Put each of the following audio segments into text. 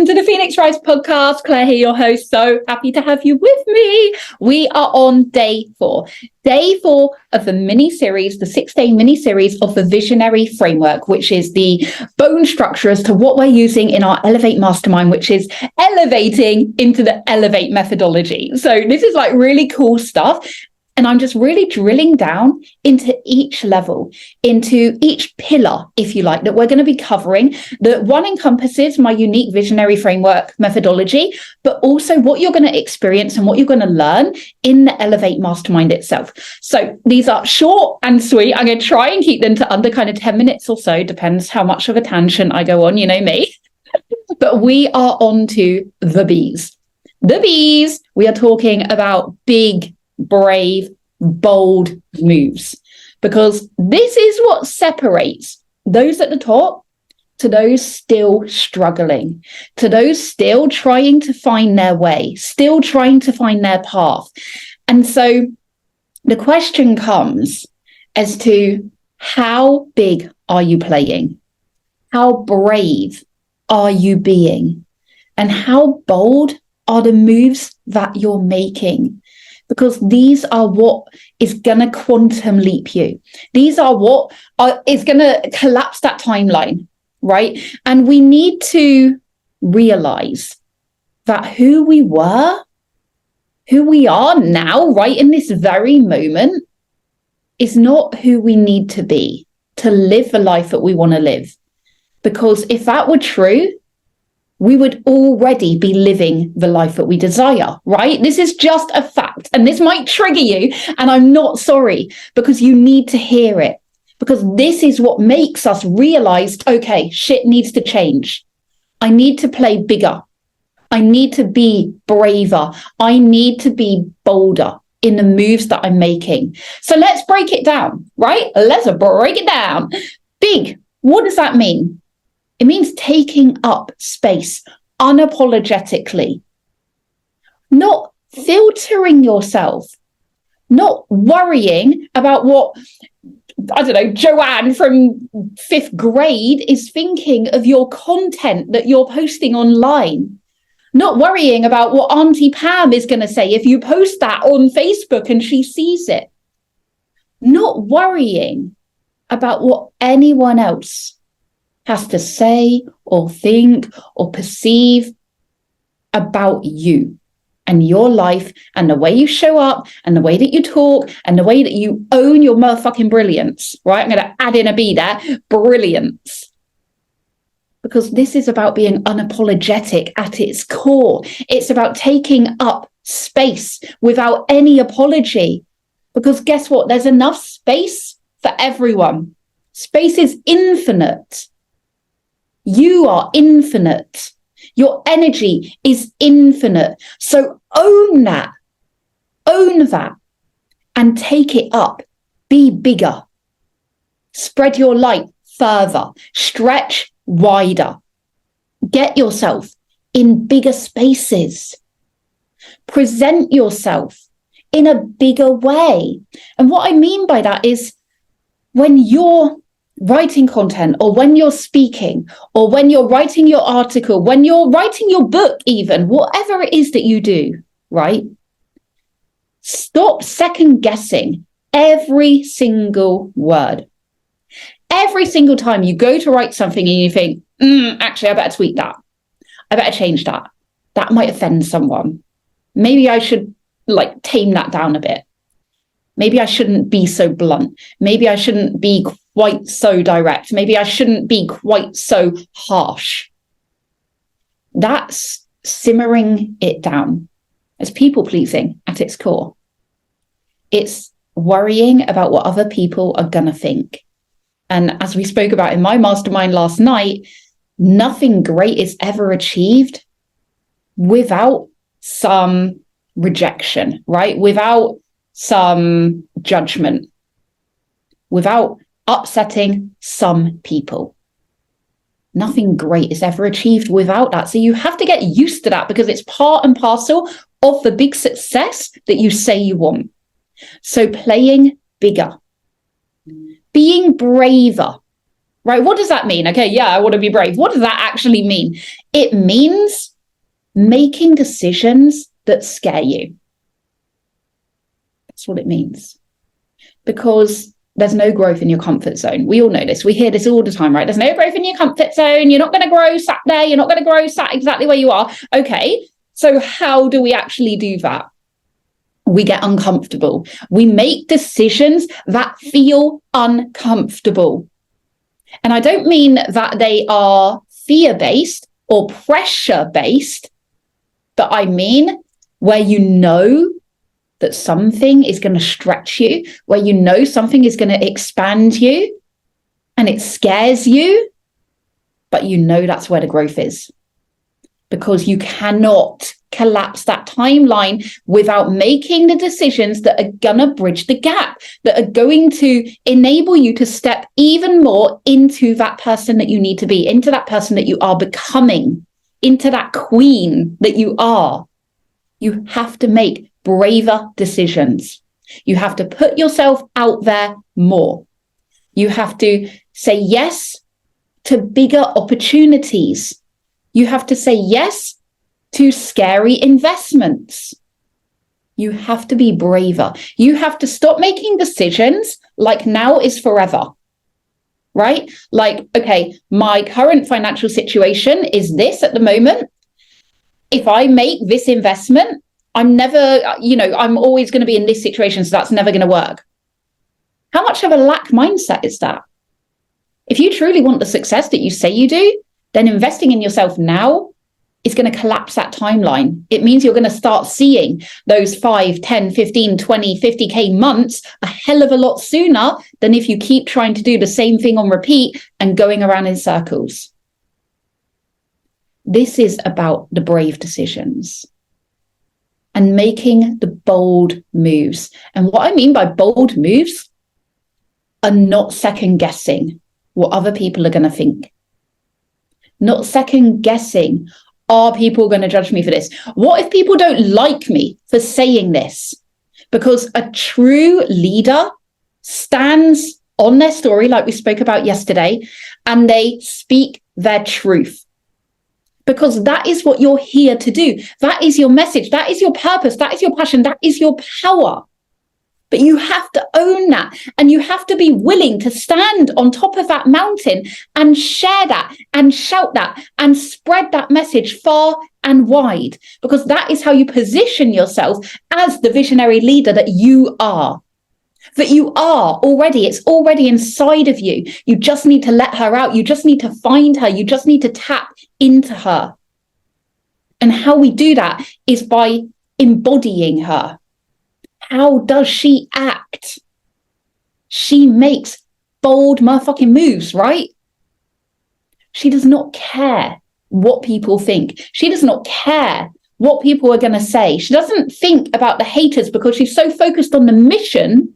to the Phoenix Rise podcast. Claire here, your host. So happy to have you with me. We are on day 4. Day 4 of the mini-series, the 6-day mini-series of the Visionary Framework, which is the bone structure as to what we're using in our Elevate Mastermind, which is elevating into the Elevate methodology. So this is like really cool stuff. And I'm just really drilling down into each level, into each pillar, if you like, that we're going to be covering. The one encompasses my unique visionary framework methodology, but also what you're going to experience and what you're going to learn in the Elevate Mastermind itself. So these are short and sweet. I'm going to try and keep them to under kind of 10 minutes or so, depends how much of a tangent I go on, you know me. But we are on to the bees. The bees, we are talking about big, brave, bold moves, because this is what separates those at the top to those still struggling, to those still trying to find their way, still trying to find their path. And so the question comes as to how big are you playing? How brave are you being? And how bold are the moves that you're making? Because these are what is going to quantum leap you. These are what is going to collapse that timeline, right? And we need to realize that who we were, who we are now, right in this very moment, is not who we need to be to live the life that we want to live. Because if that were true, we would already be living the life that we desire, right? This is just a fact. And this might trigger you. And I'm not sorry, because you need to hear it. Because this is what makes us realize, okay, shit needs to change. I need to play bigger. I need to be braver. I need to be bolder in the moves that I'm making. So let's break it down, right? Let's break it down. Big, what does that mean? It means taking up space unapologetically, not filtering yourself, not worrying about what, I don't know, Joanne from 5th grade is thinking of your content that you're posting online, not worrying about what Auntie Pam is going to say if you post that on Facebook and she sees it, not worrying about what anyone else has to say or think or perceive about you and your life and the way you show up and the way that you talk and the way that you own your motherfucking brilliance, right? I'm going to add in a B there, brilliance. Because this is about being unapologetic at its core. It's about taking up space without any apology. Because guess what? There's enough space for everyone. Space is infinite. You are infinite. Your energy is infinite. So own that, and take it up. Be bigger. Spread your light further. Stretch wider. Get yourself in bigger spaces. Present yourself in a bigger way. And what I mean by that is when you're writing content, or when you're speaking, or when you're writing your article, when you're writing your book, even whatever it is that you do, right? Stop second guessing every single word. Every single time you go to write something and you think, actually, I better tweak that. I better change that. That might offend someone. Maybe I should tame that down a bit. Maybe I shouldn't be so blunt. Maybe I shouldn't be quite so direct. Maybe I shouldn't be quite so harsh. That's simmering it down. It's people pleasing at its core. It's worrying about what other people are going to think. And as we spoke about in my mastermind last night, nothing great is ever achieved without some rejection, right? Without some judgment, without upsetting some people. Nothing great is ever achieved without that. So you have to get used to that, because it's part and parcel of the big success that you say you want. So playing bigger, being braver, right? What does that mean? Okay, yeah, I want to be brave. What does that actually mean? It means making decisions that scare you. That's what it means. Because there's no growth in your comfort zone. We all know this. We hear this all the time, right? There's no growth in your comfort zone. You're not going to grow sat there. You're not going to grow sat exactly where you are. Okay, so how do we actually do that? We get uncomfortable. We make decisions that feel uncomfortable. And I don't mean that they are fear-based or pressure-based, but I mean where you know that something is going to stretch you, where you know something is going to expand you, and it scares you, but you know that's where the growth is. Because you cannot collapse that timeline without making the decisions that are going to bridge the gap, that are going to enable you to step even more into that person that you need to be, into that person that you are becoming, into that queen that you are. You have to make braver decisions. You have to put yourself out there more. You have to say yes to bigger opportunities. You have to say yes to scary investments. You have to be braver. You have to stop making decisions like now is forever, right? Like, okay, my current financial situation is this at the moment. If I make this investment, I'm never, I'm always going to be in this situation, so that's never going to work. How much of a lack mindset is that? If you truly want the success that you say you do, then investing in yourself now is going to collapse that timeline. It means you're going to start seeing those 5, 10, 15, 20, 50K months a hell of a lot sooner than if you keep trying to do the same thing on repeat and going around in circles. This is about the brave decisions and making the bold moves. And what I mean by bold moves are not second guessing what other people are going to think. Not second guessing, are people going to judge me for this? What if people don't like me for saying this? Because a true leader stands on their story, like we spoke about yesterday, and they speak their truth. Because that is what you're here to do. That is your message. That is your purpose. That is your passion. That is your power. But you have to own that, and you have to be willing to stand on top of that mountain and share that and shout that and spread that message far and wide, because that is how you position yourself as the visionary leader that you are. That you are already, it's already inside of you. You just need to let her out. You just need to find her. You just need to tap into her. And how we do that is by embodying her. How does she act? She makes bold motherfucking moves, right? She does not care what people think. She does not care what people are going to say. She doesn't think about the haters because she's so focused on the mission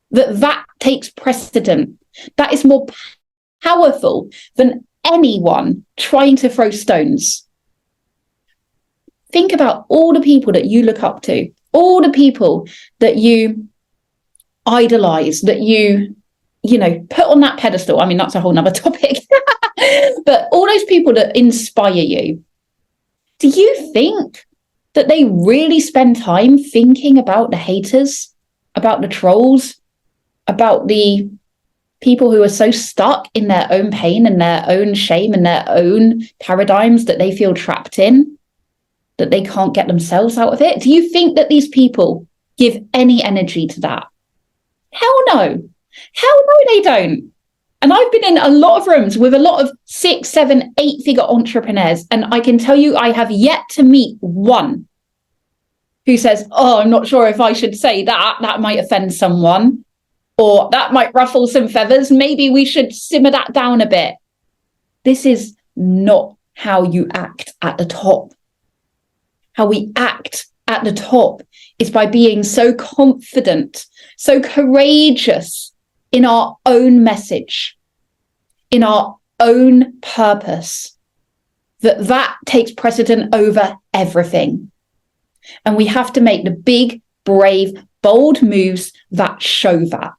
that takes precedent. That is more powerful than anyone trying to throw stones. Think about all the people that you look up to, all the people that you idolize, that you put on that pedestal. I mean, that's a whole nother topic. But all those people that inspire you, do you think that they really spend time thinking about the haters, about the trolls, about the people who are so stuck in their own pain and their own shame and their own paradigms that they feel trapped in, that they can't get themselves out of it? Do you think that these people give any energy to that? Hell no. Hell no, they don't. And I've been in a lot of rooms with a lot of 6, 7, 8-figure entrepreneurs, and I can tell you I have yet to meet one who says, oh, I'm not sure if I should say that. That might offend someone, or that might ruffle some feathers. Maybe we should simmer that down a bit. This is not how you act at the top. How we act at the top is by being so confident, so courageous in our own message, in our own purpose, that takes precedent over everything. And we have to make the big, brave, bold moves that show that.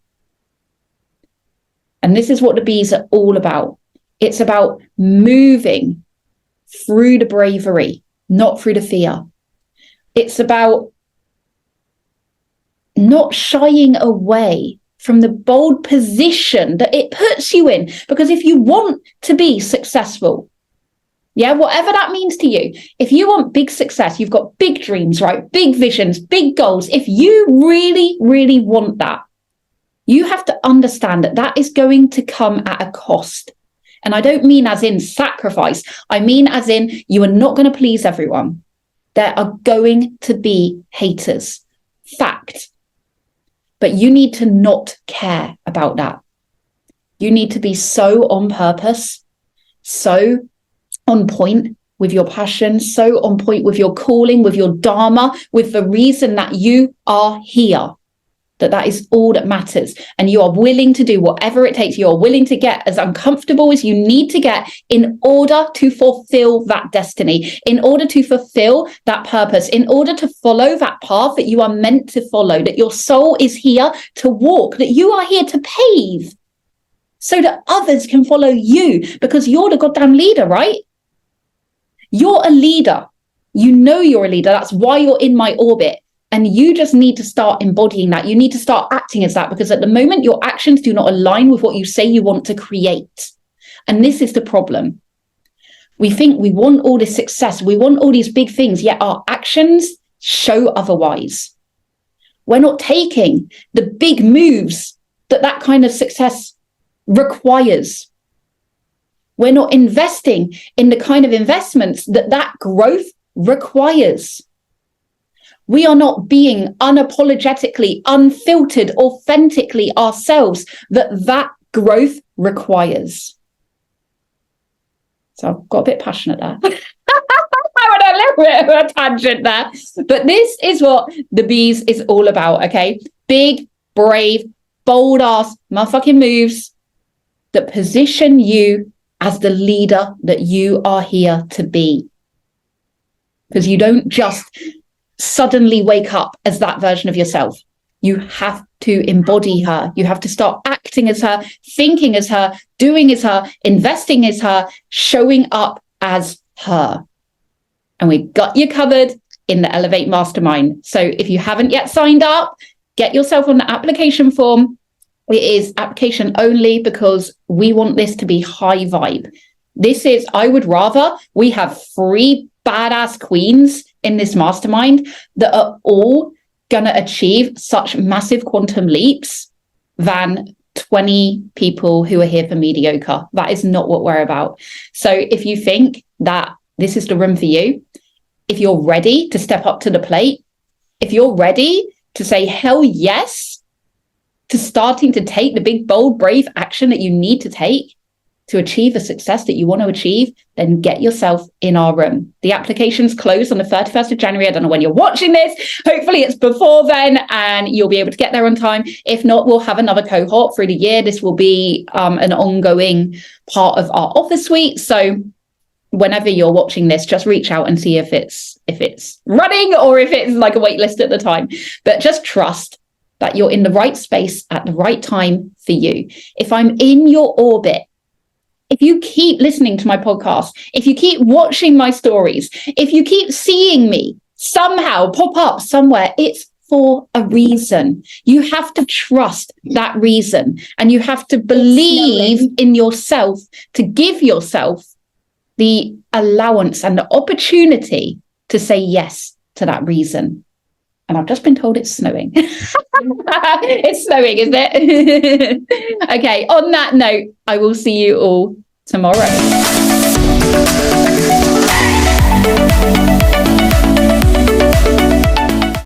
And this is what the bees are all about. It's about moving through the bravery, not through the fear. It's about not shying away from the bold position that it puts you in. Because if you want to be successful, yeah, whatever that means to you, if you want big success, you've got big dreams, right? Big visions, big goals. If you really, really want that, you have to understand that that is going to come at a cost. And I don't mean as in sacrifice. I mean as in you are not going to please everyone. There are going to be haters. Fact. But you need to not care about that. You need to be so on purpose, so on point with your passion, so on point with your calling, with your dharma, with the reason that you are here, that is all that matters. And you are willing to do whatever it takes. You are willing to get as uncomfortable as you need to get in order to fulfill that destiny, in order to fulfill that purpose, in order to follow that path that you are meant to follow, that your soul is here to walk, that you are here to pave so that others can follow you, because you're the goddamn leader, right? You're a leader. You know you're a leader. That's why you're in my orbit. And you just need to start embodying that. You need to start acting as that, because at the moment, your actions do not align with what you say you want to create. And this is the problem. We think we want all this success. We want all these big things, yet our actions show otherwise. We're not taking the big moves that kind of success requires. We're not investing in the kind of investments that growth requires. We are not being unapologetically, unfiltered, authentically ourselves that growth requires. So I've got a bit passionate there. I went a little bit of a tangent there. But this is what the bees is all about, okay? Big, brave, bold ass motherfucking moves that position you as the leader that you are here to be. Because you don't just suddenly wake up as that version of yourself. You have to embody her. You have to start acting as her, thinking as her, doing as her, investing as her, showing up as her. And we've got you covered in the Elevate Mastermind. So if you haven't yet signed up, get yourself on the application form. It is application only because we want this to be high vibe. This is, I would rather we have 3 badass queens in this mastermind that are all going to achieve such massive quantum leaps than 20 people who are here for mediocre. That is not what we're about. So if you think that this is the room for you, if you're ready to step up to the plate, if you're ready to say hell yes to starting to take the big, bold, brave action that you need to take to achieve the success that you want to achieve, then get yourself in our room. The application's closed on the 31st of January. I don't know when you're watching this. Hopefully it's before then and you'll be able to get there on time. If not, we'll have another cohort through the year. This will be an ongoing part of our offer suite. So whenever you're watching this, just reach out and see if it's running or if it's like a wait list at the time. But just trust that you're in the right space at the right time for you. If I'm in your orbit, if you keep listening to my podcast, if you keep watching my stories, if you keep seeing me somehow pop up somewhere, it's for a reason. You have to trust that reason and you have to believe in yourself to give yourself the allowance and the opportunity to say yes to that reason. And I've just been told it's snowing. It's snowing, isn't it? Okay, on that note, I will see you all tomorrow.